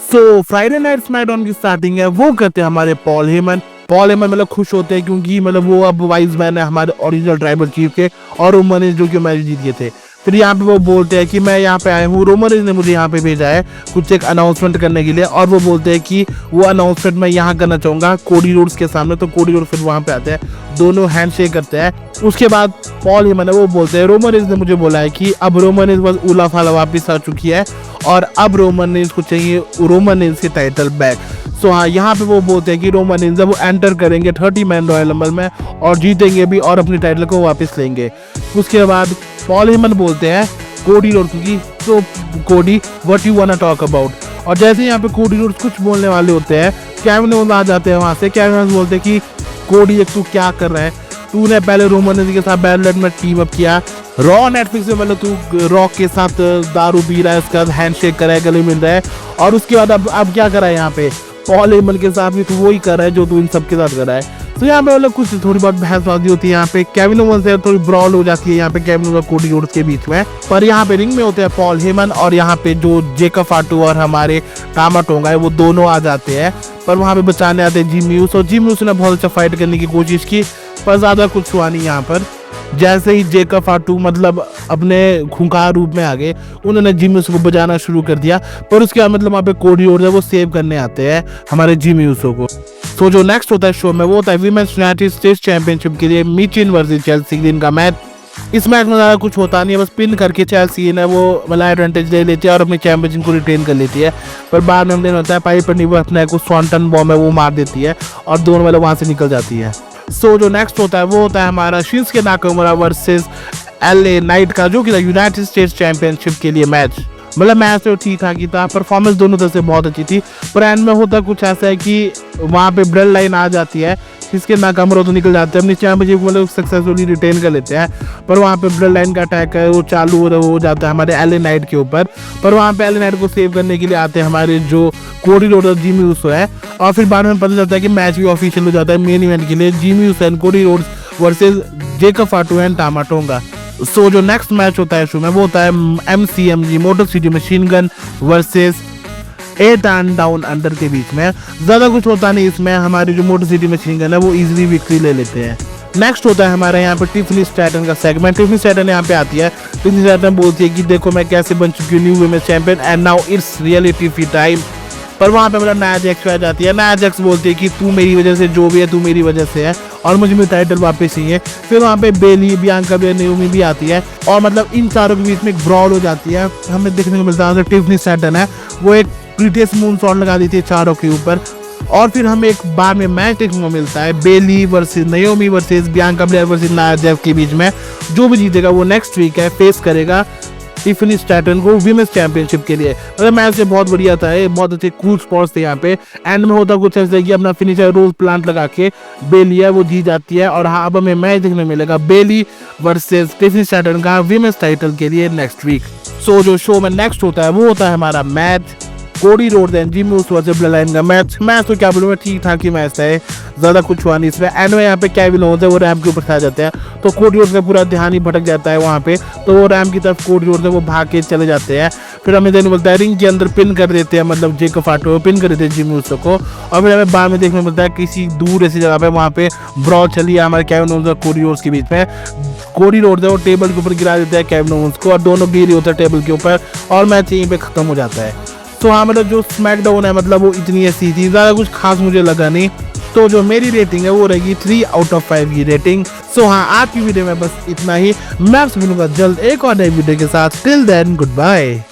So Friday night SmackDown की starting है वो करते हैं हमारे पॉल हेमन। पॉल हेमन मतलब खुश होते हैं क्योंकि मतलब वो अब वाइज मैन है हमारे ओरिजिनल ट्राइबल चीफ के, और रोमन रेंज जो कि मैच जीत गए थे। फिर यहाँ पे वो बोलते हैं कि मैं यहाँ पे आया हूँ, रोमन रेंज ने मुझे यहाँ पे भेजा है कुछ एक अनाउंसमेंट करने के लिए, और वो बोलते हैं कि वो अनाउंसमेंट मैं यहाँ करना चाहूँगा कोडी रोड्स के सामने। तो कोडी रोड फिर वहाँ पे आते हैं, दोनों हैंड शेक करते हैं। उसके बाद पॉल हेमन है वो बोलते हैं रोमन रेंज ने मुझे बोला है कि अब रोमन रेंज बस उला फाला वापस आ चुकी है और अब रोमन रेंज को चाहिए रोमन रेंज के टाइटल बैक। सो हाँ, यहाँ पे वो बोलते हैं कि रोमन रेंज जब वो एंटर करेंगे 30 मैन रॉयल रंबल में और जीतेंगे भी और अपनी टाइटल को वापस लेंगे। उसके बाद पॉल हेमन बोलते हैं कोडी रोड की, तो कोडी व्हाट यू वांना टॉक अबाउट। और जैसे यहाँ पे कोडी रोड कुछ बोलने वाले होते हैं, केविन ओवेंस आ जाते हैं वहाँ से। केविन ओवेंस बोलते हैं कि कोडी तू क्या कर रहा है, तूने पहले रोमन रेंज के साथ बैड ब्लड में टीम अप किया, रॉ नेटफ्लिक्स में मतलब तू रॉक के साथ दारू पी रहा है, उसके बाद हैंडशेक कर रहा है, गले मिल रहा है, और उसके बाद अब क्या कर रहा है यहाँ पे पॉल हेमन के साथ भी तू वही कर रहा है जो तू इन सब के साथ कर रहा है। तो यहाँ पे मतलब कुछ थोड़ी बहुत बहसबाजी होती है, यहाँ पे केविन ओवेंस से थोड़ी ब्रॉल हो जाती है यहाँ पे केविन ओवेंस कोडी रोड्स के बीच में। पर यहाँ पे रिंग में होते हैं पॉल हेमन और यहाँ पे जो जेकब फाटू और हमारे टामा टोंगा है वो दोनों आ जाते हैं। पर वहाँ पे बचाने आते हैं जिमी यूसो। जिमी यूसो ने बहुत अच्छा फाइट करने की कोशिश की पर ज्यादा कुछ हुआ नहीं यहाँ पर। जैसे ही जेकब फाटू मतलब अपने खूंखार रूप में आ गए, उन्होंने जिमी यूसो को बजाना शुरू कर दिया। पर उसके बाद मतलब वहाँ पे कोडी रोड्स है वो सेव करने आते हैं हमारे जिमी यूसो को। तो जो नेक्स्ट होता है शो में वो होता है वीमेंस यूनाइटेड स्टेट्स चैंपियनशिप के लिए मिचिन वर्सेस चेल्सी दिन का मैच। इस मैच में ज़्यादा कुछ होता नहीं है, बस पिन करके चेल्सी ने वो मतलब एडवांटेज ले लेती है और अपनी चैंपियनशिप को रिटेन कर लेती है। पर बाद में हमने होता है पाइपर नीवो अपने को स्वॉन्टन बॉम्ब है वो मार देती है और दोनों मतलब वहाँ से निकल जाती है। सो जो नेक्स्ट होता है वो होता है हमारा Shinsuke Nakamura versus LA night का, जो कि यूनाइटेड स्टेट्स चैंपियनशिप के लिए मैच। मतलब मैच तो ठीक ठाक ही था, परफॉर्मेंस दोनों तरफ से बहुत अच्छी थी। पर एंड में होता कुछ ऐसा है कि वहाँ पे ब्लड लाइन आ जाती है, जिसके नाकामुरा तो निकल जाते हैं अपनी चैंपियनशिप मतलब सक्सेसफुली रिटेन कर लेते हैं। पर वहाँ पे ब्लड लाइन का अटैक है वो चालू हो जाता है हमारे LA नाइट के ऊपर। पर वहाँ पे LA नाइट को सेव करने के लिए आते हैं हमारे जो कोडी रोड्स और जिमी यूसो है। और फिर बाद में पता चलता है कि मैच भी ऑफिशियल हो जाता है मेन इवेंट के लिए, Jimmy Uso and Cody Rhodes versus Jacob Fatu and Tama Tonga. So जो नेक्स्ट मैच होता है शो में वो होता है MCMG motor city machine gun versus eight and down under के बीच में। ज़्यादा कुछ होता नहीं इसमें, हमारी जो मोटर सिटी मशीन गन है वो इजीली विक्ट्री ले लेते हैं। नेक्स्ट होता है हमारे यहाँ पे टिफनी स्टैटन का सेगमेंट। टिफनी स्टैटन यहाँ पे आती है, टिफनी स्टैटन बोलती है कि देखो मैं कैसे बन चुकी हूँ new women's champion and now it's really Tiffy time. पर वहाँ पे मतलब नाया जैक्स आ जाती है। नाया जैक्स बोलती है कि तू मेरी वजह से जो भी है तू मेरी वजह से है और मुझे मेरी टाइटल वापस चाहिए। फिर वहाँ पे बेली बियांका भी नेओमी भी आती है और मतलब इन चारों के बीच में एक ब्रॉल हो जाती है। हमें देखने को मिलता है टिफनी स्टैटन है वो एक प्रीटियस मून शॉट लगा देती है चारों के ऊपर। और फिर हमें एक बार में मैच देखने को मिलता है Bayley versus Naomi versus Bianca Belair versus Naya Jax के बीच में। जो भी जीतेगा वो नेक्स्ट वीक है फेस करेगा टिफनी स्टैटन को विमेंस चैंपियनशिप के लिए। मतलब मैच से बहुत बढ़िया था, बहुत अच्छे कूल स्पॉट्स थे यहाँ पे। एंड में होता कुछ ऐसा कि अपना फिनिशर रोज प्लांट लगा के बेली है वो जीत जाती है। और हाँ, अब हमें मैच देखने मिलेगा बेली वर्सेस टिफनी स्टैटन का विमेंस टाइटल के लिए नेक्स्ट वीक। सो जो शो में नेक्स्ट होता है वो होता है हमारा match Cody Rhodes and Jimmy Uso versus blood line का मैच। मैच तो क्या बोलूँ मैं, ठीक ठाक ही मैच है, ज़्यादा कुछ हुआ नहीं इसमें। एंड में यहाँ पे केविन ओवेंस है वो रैम्प के ऊपर खा जाते हैं, तो कोडी रोड्स का पूरा ध्यान ही भटक जाता है वहाँ पे। तो वो रैम्प की तरफ कोडी रोड्स है वो भाग के चले जाते हैं। फिर हमें देखने मिलता है रिंग के अंदर पिन कर देते हैं, मतलब जेकब फाटू पिन कर देते हैं जिमी यूसो को। और फिर हमें बाद में देखने मिलता है किसी दूर ऐसी जगह पे वहाँ पे ब्रॉल चली है हमारे केविन ओवेंस और कोडी रोड्स के बीच में। कोडी रोड्स है वो टेबल के ऊपर गिरा देते हैं केविन ओवेंस को और दोनों गिर होते हैं टेबल के ऊपर और मैच यहीं पे खत्म हो जाता है। तो हाँ, मतलब जो स्मैकडाउन है मतलब वो इतनी ऐसी थी, ज़्यादा कुछ खास मुझे लगा नहीं। तो जो मेरी रेटिंग है वो रहेगी 3 आउट ऑफ 5 की रेटिंग। सो हाँ, आज की वीडियो में बस इतना ही। मैं आपसे मिलूंगा जल्द एक और नई वीडियो के साथ। Till then good bye.